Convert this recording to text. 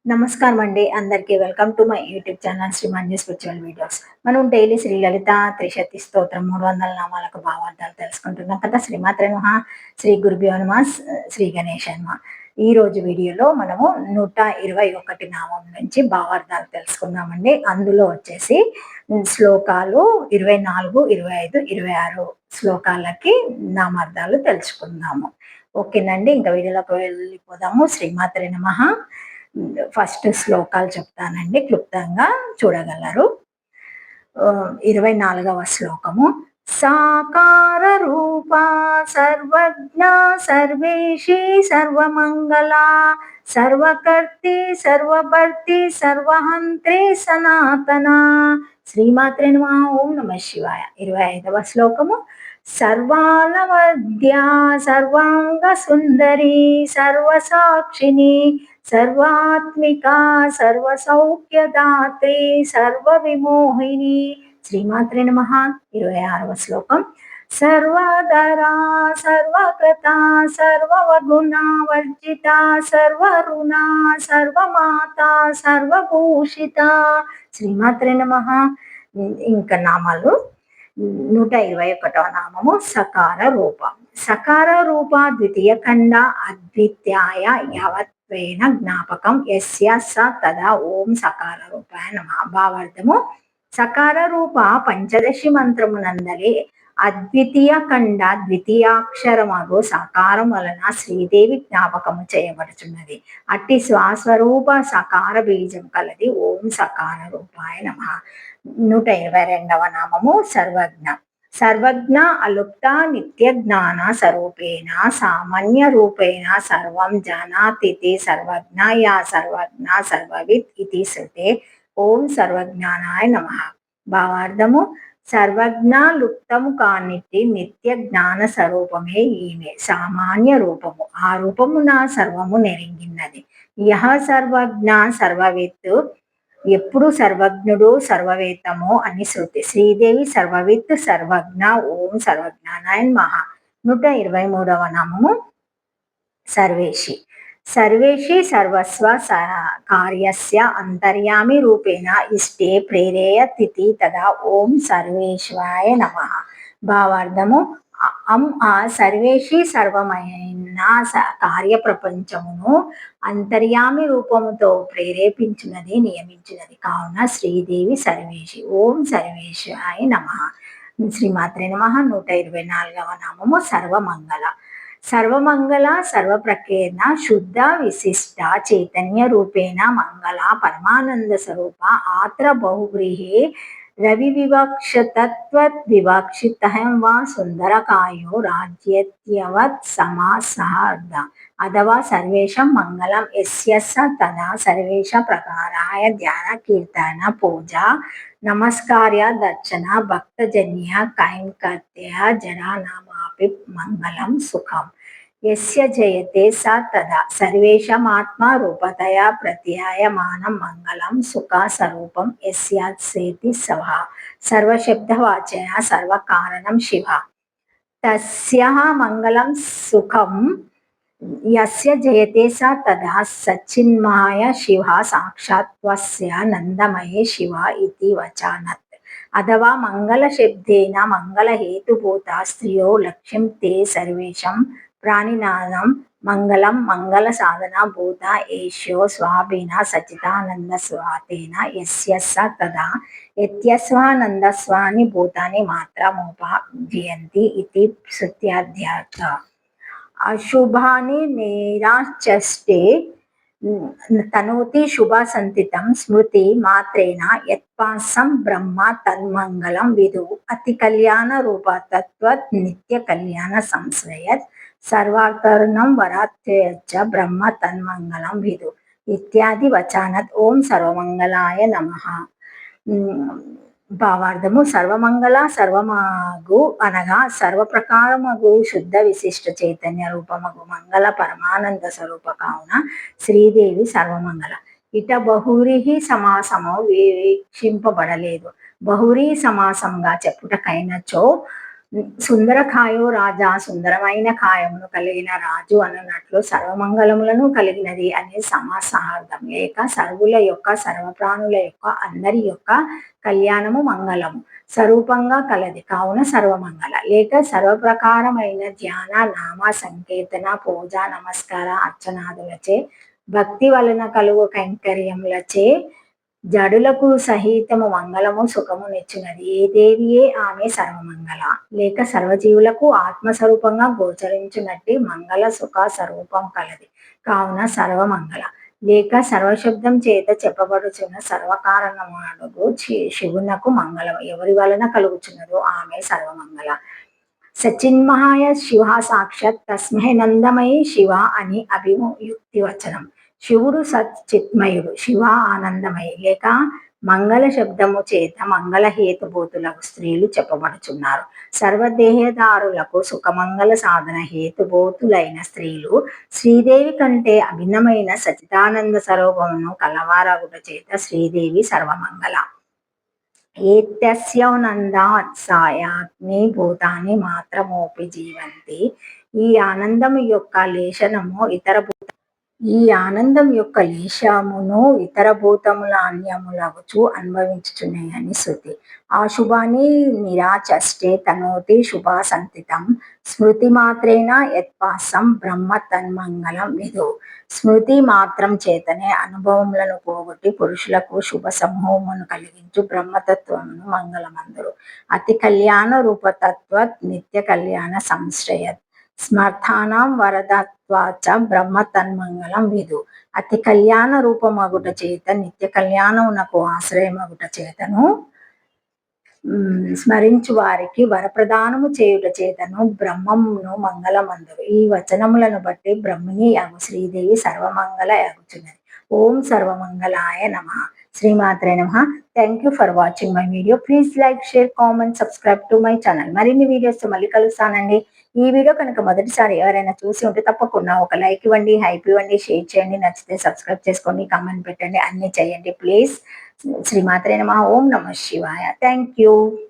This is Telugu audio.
నమస్కారం అండి. అందరికీ welcome to my YouTube channel Sri Manju spiritual videos. మనం డైలీ శ్రీ లలిత త్రిశతి స్తోత్రం 300 నామాలకు భావార్థాలు తెలుసుకుంటున్నాం కదా! శ్రీమాత్రే నమః, శ్రీ గురుభ్యో నమః, శ్రీ గణేశాయ నమః. ఈ రోజు వీడియోలో మనము 121 నామం నుంచి భావార్థాలు తెలుసుకుందామండి. అందులో వచ్చేసి శ్లోకాలు 24, 25, 26 శ్లోకాలకి నామార్థాలు తెలుసుకుందాము. ఓకేనండి. ఇంకా వీడియోలోకి వెళ్ళిపోదాము. శ్రీమాత్రే నమః. ఫస్ట్ శ్లోకాలు చెప్తానండి, క్లుప్తంగా చూడగలరు. 24వ శ్లోకము. సాకార రూపా సర్వజ్ఞ సర్వేషి సర్వమంగళ సర్వకర్తి సర్వభర్తి సర్వహంత్రి సనాతన. శ్రీమాత్రే నమః. ఓం నమః శివాయ. 25వ శ్లోకము. సర్వాణవద్యా సర్వాంగ సుందరి సర్వసాక్షిని సర్వాత్మికా సర్వసౌఖ్యదాత్రి సర్వవిమోహిని. శ్రీమాత్రే నమః. 26వ శ్లోకం. సర్వధరా సర్వకృత సర్వగుణ వర్జిత సర్వరుణ సర్వమాత సర్వభూషిత. శ్రీమాత్రే నమః. ఇంకా నామాలు 121వ నామము. సకార రూప. సకార రూప ద్వితీయ ఖండ అద్విత్యాయ యావత్వేన జ్ఞాపకం యస్య స తదా ఓం సకార రూపాయ నమః. భావార్థము. సకార రూప పంచదశి మంత్రమునందలి అద్వితీయ ఖండ ద్వితీయాక్షరమగు సకారం వలన శ్రీదేవి జ్ఞాపకము చేయబడుచున్నది. అట్టి స్వస్వరూప సకార బీజం కలది ఓం సకార రూపాయ నమః. 122వ నామము. సర్వజ్ఞ. సర్వజ్ఞ అలుప్త నిత్య జ్ఞాన స్వరూపేణ సామాన్య రూపేణ సర్వం జానాతి సర్వజ్ఞ యా సర్వజ్ఞ సర్వవిత్ ఇది శృతే ఓం సర్వజ్ఞానాయ నమః. భావార్థము. సర్వజ్ఞ లుప్తము కానిట్టి నిత్య జ్ఞాన స్వరూపమే ఈమె సామాన్య రూపము. ఆ రూపమున సర్వము నెరింగిన్నది. యహ సర్వజ్ఞ సర్వవిత్. ఎప్పుడు సర్వజ్ఞుడు సర్వవేత్తము అని శృతి. శ్రీదేవి సర్వవిత్ సర్వజ్ఞ ఓం సర్వజ్ఞానాయ నమః. 123వ నామము. సర్వేషి. సర్వేషి సర్వస్వ కార్యస్య అంతర్యామి రూపేణ ఇష్టే ప్రేరేయతిథి తదా ఓం సర్వేశ్వరాయ నమః. భావార్థము. ఆ సర్వేషి సర్వమైన కార్య ప్రపంచమును అంతర్యామి రూపముతో ప్రేరేపించినది నియమించినది కావున శ్రీదేవి సర్వేషి ఓం సర్వేశ్వరాయ నమః. శ్రీమాత్రే నమః. 124వ నామము. సర్వమంగళ. సర్వమంగళ సర్వప్రకీర్ణ శుద్ధ విశిష్ట చైతన్య రూపేణ మంగళ పరమానంద స్వరూప ఆత్ర బహువ్రీహి రవి వివక్షతత్వత్ వివక్షితః వా సుందరకాయో రాజ్యత్యవత్ సమాసహర్ద అథవా సర్వేషాం మంగళం యస్య స తదా సర్వేష ప్రకారాయ ధ్యాన కీర్తన పూజ నమస్కార్య దర్శన భక్తజన్య కైంకర్త్య జనానామాపి మంగళం సుఖం యస్య జయతే స తదా సర్వేషామాత్మ రూపతయా ప్రత్యాయమానం మంగళం సుఖ స్వరూపం యస్యాసేతి సహ సర్వశబ్దవాచయ సర్వకారణం శివ తస్యః మంగళం సుఖం యస్య జయతే స తదా సచ్చిన్మయ శివ సాక్షాత్వస్య నందమయే శివ ఇతి వచానత్. అథవా మంగళశబ్దేన మంగళహేతుభూత స్త్రియో లక్ష్యం తే సర్వేషాం ప్రాణినాం మంగళం మంగళ సాధన భూత ఏష్యో స్వాభిన సచిదానంద స్వాతేన యస్య స తదా యత్యస్వానందస్వాని భూతాని మాత్రముపజయంతి ఇతి శృత్యార్థ. అశుభాని నేరాచష్టే తనోతి శుభ సంతితం స్మృతి మాత్రేణ యత్పాసం బ్రహ్మ తన్మంగళం విదు అతి కళ్యాణ రూప తత్వత్ నిత్య కళ్యాణ సంశ్రయత్ సర్వాకర్ణం వరాత్యచ్చ బ్రహ్మ తన్మంగళం విదు ఇత్యాది వచానత్ ఓం సర్వమంగళాయ నమః. భావార్థము. సర్వమంగళ సర్వమగు అనగా సర్వప్రకారమగు శుద్ధ విశిష్ట చైతన్య రూపమగు మంగళ పరమానంద స్వరూప కావున శ్రీదేవి సర్వమంగళ. ఇట బహువ్రీహి సమాసము వీక్షింపబడలేదు. బహువ్రీహి సమాసంగా చెప్పుటకైనచో సుందరకాయో రాజా సుందరమైన కాయమును కలిగిన రాజు అన్నట్లు సర్వమంగళములను కలిగినది అనే సమాసార్థం లేక సర్వుల యొక్క సర్వప్రాణుల యొక్క అందరి యొక్క కళ్యాణము మంగళము స్వరూపంగా కలది కావున సర్వమంగళ లేక సర్వప్రకారమైన ధ్యాన నామ సంకీర్తన పూజ నమస్కార అర్చనాదులచే భక్తి వలన కలుగు కైంకర్యములచే జడులకు సహితము మంగళము సుఖము నెచ్చినది ఏ దేవియే ఆమె సర్వమంగళ లేక సర్వజీవులకు ఆత్మస్వరూపంగా గోచరించినట్టి మంగళ సుఖ స్వరూపం కలది కావున సర్వమంగళ లేక సర్వశబ్దం చేత చెప్పబడుచున్న సర్వకారణమాడుగు శివునకు మంగళం ఎవరి వలన కలుగుచున్నదో ఆమె సర్వమంగళ సచిన్మహాయ శివ సాక్షాత్ తస్మై నందమయి శివ అని అభియుక్తి వచనం శివుడు సచ్చిత్మయుడు శివ ఆనందమయి లేక మంగళ శబ్దము చేత మంగళ హేతుభూతులకు స్త్రీలు చెప్పబడుచున్నారు సర్వదేహదారులకు సుఖమంగళ సాధన హేతుభూతులైన స్త్రీలు శ్రీదేవి కంటే అభిన్నమైన సచిదానంద స్వరూపమును కలవారగుట చేత శ్రీదేవి సర్వమంగళ ఏత్యస్యౌనందాత్సాయాగ్ని భూతాన్ని మాత్రమోపి జీవంతి ఈ ఆనందం యొక్క లేశనము ఈ ఆనందం యొక్క లేశమును ఇతర భూతముల అన్యములగుచు అనుభవించుచున్నాయని శృతి ఆ శుభాన్ని నిరాచష్టే తనోతి శుభా సంతితం స్మృతి మాత్రేన యత్పాసం బ్రహ్మ తన్మంగళం విధు స్మృతి మాత్రం చేతనే అనుభవములను పోగొట్టి పురుషులకు శుభ సమూహమును కలిగించు బ్రహ్మతత్వమును మంగళమందురు అతి కళ్యాణ రూపతత్వ నిత్య కళ్యాణ సంశ్రయత్ స్మర్థానం వరదత్వాచ బ్రహ్మ తన్మంగళం విధు అతి కళ్యాణ రూపమగుట చేత నిత్య కళ్యాణమునకు ఆశ్రయమగుట చేతను స్మరించు వారికి వరప్రదానము చేయుట చేతను బ్రహ్మమును మంగళమందురు ఈ వచనములను బట్టి బ్రహ్మిణి యాగు శ్రీదేవి సర్వమంగళ యాగుచున్నది ఓం సర్వమంగళాయ నమ శ్రీమాత్రే నమ thank you for watching my video please like share comment subscribe to my channel మరిన్ని వీడియోస్ మళ్ళీ కలుస్తానండి ఈ వీడియో కనుక మొదటిసారి ఎవరైనా చూసి ఉంటే తప్పకుండా ఒక లైక్ ఇవ్వండి హైప్ ఇవ్వండి షేర్ చేయండి నచ్చితే సబ్స్క్రైబ్ చేసుకోండి కామెంట్ పెట్టండి అన్ని చేయండి ప్లీజ్ శ్రీమాత్రే నమ ఓం నమ శివాయ థ్యాంక్ యూ